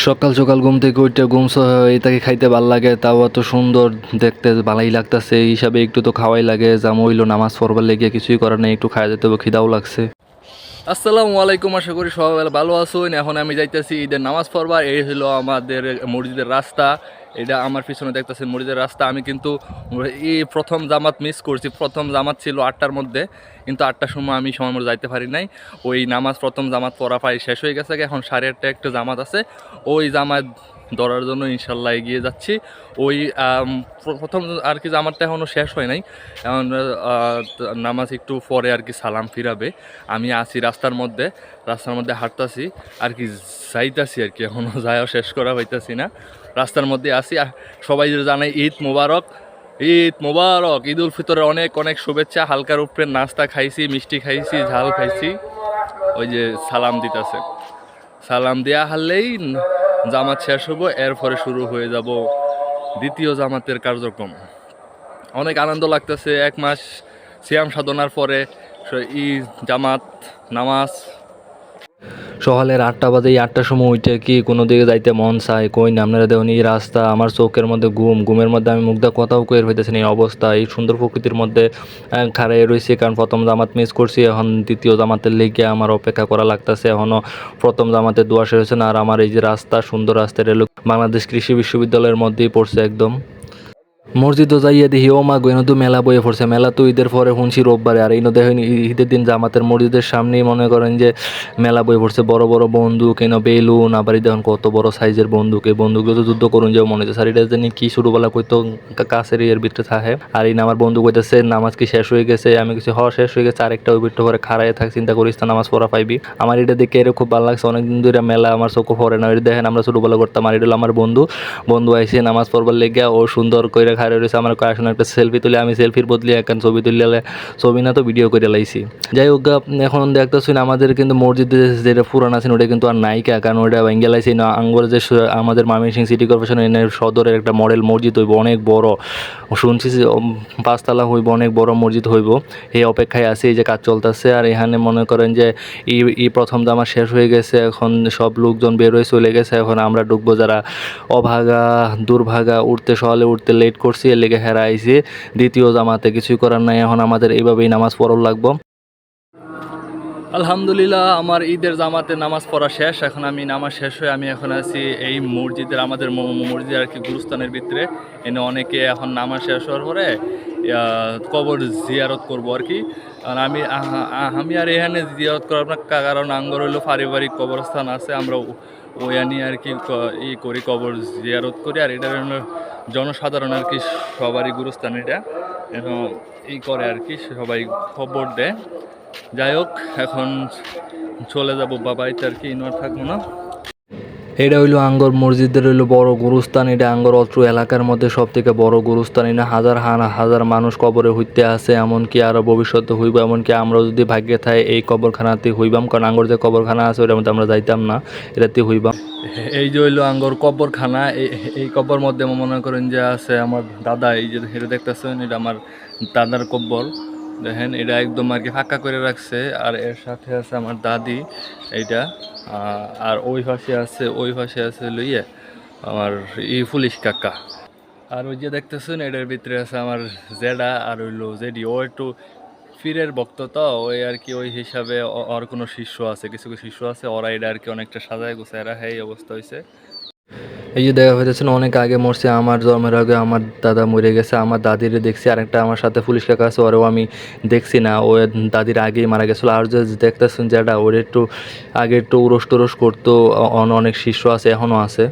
সকাল সকাল ঘুম থেকে উঠে এটাকে খাইতে ভাল লাগে, তাও এত সুন্দর দেখতে ভালোই লাগতেছে। এই হিসাবে একটু তো খাওয়াই লাগে, জামা হইলো নামাজ পড়বার লেগে কিছুই করার নেই, একটু খাওয়া যেতে হবে, খিদাও লাগছে। আসসালামু আলাইকুম, আশা করি সবাই ভালো আছেন। এখন আমি যাইতেছি ঈদের নামাজ পড়বার। এই হলো আমাদের মসজিদের রাস্তা, এটা আমার পিছনে দেখতেছেন মসজিদের রাস্তা। আমি কিন্তু এই প্রথম জামাত মিস করছি। প্রথম জামাত ছিল 8টার মধ্যে, কিন্তু 8টার সময় আমি সময় মতো যাইতে পারি নাই। ওই নামাজ প্রথম জামাত পড়া প্রায় শেষ হয়ে গেছে, এখন 8:30 একটা জামাত আছে, ওই জামাত ধরার জন্য ইনশাল্লাহ এগিয়ে যাচ্ছি। ওই প্রথম আর কি জামাতটা এখনও শেষ হয় নাই, এখন নামাজ একটু পরে আর কি সালাম ফিরাবে। আমি আছি রাস্তার মধ্যে হাঁটতাছি আর কি, যাইতাছি আর কি, এখনও যায়ও শেষ করা হইতাছি না, রাস্তার মধ্যে আছি। সবাই জানাই ঈদ মোবারক, ঈদ মোবারক, ঈদ উল ফিতরের অনেক অনেক শুভেচ্ছা। হালকার উপরে নাস্তা খাইছি, মিষ্টি খাইছি, ঝাল খাইছি। ওই যে সালাম দিতেছে, সালাম দেয়া হারলেই জামাত শেষ হবো, এরপরে শুরু হয়ে যাব দ্বিতীয় জামাতের কার্যক্রম। অনেক আনন্দ লাগতেছে, 1 মাস সিয়াম সাধনার পরে ঈদ জামাত নামাজ। সকালের 8টা বাজে, 8টার সময় উঠে কি কোনো দিকে যাইতে মন চায়? কই না, আপনারা দেখুন এই রাস্তা, আমার চোখের মধ্যে ঘুমের মধ্যে আমি মুগ্ধা কথাও কই হইতেছে না। এই অবস্থা, এই সুন্দর প্রকৃতির মধ্যে খাড়াই রয়েছে, কারণ প্রথম জামাত মিস করছি। এখন দ্বিতীয় জামাতের লেগে আমার অপেক্ষা করা লাগতেছে। এখনও প্রথম জামাতের দোয়া শেষ হয়েছে না। আর আমার এই যে রাস্তা, সুন্দর রাস্তা, রেল বাংলাদেশ কৃষি বিশ্ববিদ্যালয়ের মধ্যেই পড়ছে একদম। মসজিদও যাইয়া দেখি ও মা গো, তো মেলা বয়ে পড়ছে। মেলা তো ঈদের পরে শুনছি রোববারে, আর এই দেখেন ঈদের দিন জামাতের মসজিদের সামনেই মনে করেন যে মেলা বয়ে পড়ছে। বড় বড় বন্দুক, বেলুন, আবার দেখুন কত বড় সাইজের বন্দুক। এই বন্দুকগুলো তো যুদ্ধ করুন যে মনে হচ্ছে। স্যার এটা জানি কি ছোটবেলা কইতো কাছের এর ভিতরে থাকে। আর এই আমার বন্ধু কইতেছে নামাজ কি শেষ হয়ে গেছে? আমি কিছু শেষ হয়ে গেছে, আরেকটা ওই ভিতরে পরে খাড়াই থাক, চিন্তা করিস না, নামাজ পড়া পাইবি। আমার এটা দেখে এর খুব ভালো লাগছে। অনেকদিন ধরে মেলা আমার চোখে পড়ে না। এটা দেখেন আমরা ছোটবেলা করতাম। আর এটা হলো আমার বন্ধু আইসে নামাজ পড়বার লেগে, ও সুন্দর করে খাড়া রয়েছে। আমার আসলে একটা সেলফি তুলে, আমি সেলফির বদলে এখন ছবি তুললে, ছবি না তো ভিডিও করে লাইছি। যাই হোক, এখন দেখতেছেন আমাদের কিন্তু মসজিদে যেটা পুরান আছে ওটা কিন্তু আর নাইকা, কারণ ওটা ভেঙে লাইছি না। আঙ্গর যে আমাদের ময়মনসিংহ সিটি কর্পোরেশনের সদরের একটা মডেল মসজিদ হইব, অনেক বড়। শুনছি যে 5 তলা হইব, অনেক বড় মসজিদ হইব। এই অপেক্ষায় আছে, এই যে কাজ চলতেছে। আর এখানে মনে করেন যে এই প্রথম জামা শেষ হয়ে গেছে, এখন সব লোকজন বের হয়ে চলে গেছে। এখন আমরা ঢুকবো, যারা অভাগা দুর্ভাগা, সকালে উঠতে লেট করছি, এর লেগে হেরা আইছি দ্বিতীয় জামাতে। কিছুই করার নাই, এখন আমাদের এইভাবেই নামাজ পড়া লাগবো। আলহামদুলিল্লাহ, আমার ঈদের জামাতে নামাজ পড়া শেষ। এখন আমি নামাজ শেষ হয়ে আমি এখন আছি এই মসজিদের, আমাদের মসজিদ আর কি গুরুস্থানের ভিতরে। এনে অনেকে এখন নামাজ শেষ হওয়ার পরে কবর জিয়ারত করবো আর কি। আর আমি আর এখানে জিয়ারত করার না, কারণ আঙ্গর হইলো পারিবারিক কবরস্থান আছে, আমরা ওয়ানি আর কি ই করি, কবর জিয়ারত করি। আর এটা হলো জনসাধারণ আর কি, সবারই গুরুস্থান এটা, ই করে আর কি, সবাই খবর দেয়। যাই হোক, এখন চলে যাবো বাবাইতে আর কি, ইনওয়ার থাকবো না। এটা হইলো আঙ্গর মসজিদের হইলো বড় গুরুস্থান। এটা আঙ্গর অত্র এলাকার মধ্যে সব থেকে বড় গুরুস্থান। এটা হাজার মানুষ কবরে হইতে আছে, এমনকি আরো ভবিষ্যতে হইব। এমনকি আমরা যদি ভাগ্যে থাই এই কবরখানাতে হইবাম, কারণ আঙ্গর যে কবরখানা আছে ওটার মধ্যে আমরা যাইতাম না, এটাতে হইবাম। এই যে হইলো আঙ্গর কবরখানা। এই কবর মধ্যে মনে করেন যে আছে আমার দাদা। এই যে এটা দেখতেছেন, এটা আমার দাদার কবর। দেখেন এটা একদম আর কি ফাঁকা করে রাখছে। আর এর সাথে আছে আমার দাদি এইটা। আর ওই পাশে আছে লইয়ে আমার পুলিশ কাকা। আর ওই যে দেখতেছেন এটার ভিতরে আছে আমার জেডা আর হইলো জেডি। ও একটু পীরের ভক্ত, তো ওই আর কি ওই হিসাবে ওর কোনো শিষ্য আছে, কিছু শিষ্য আছে, ওরা এটা আর কি অনেকটা সাজায় গোছায় রাখে। এই অবস্থা হয়েছে। এই যে দেখা হইতেছে অনেক আগে মরছে, আমার জন্মের আগে আমার দাদা মরে গেছে। আমার দাদিরে দেখছি, আরেকটা আমার সাথে পুলিশ কাকা আছে, ওরেও আমি দেখছি না, ও দাদির আগেই মারা গেছিলো। আর যে দেখতেছেন যেটা ওর একটু আগে একটু উরস টুরস করতো, অনেক শিষ্য আছে, এখনও আছে।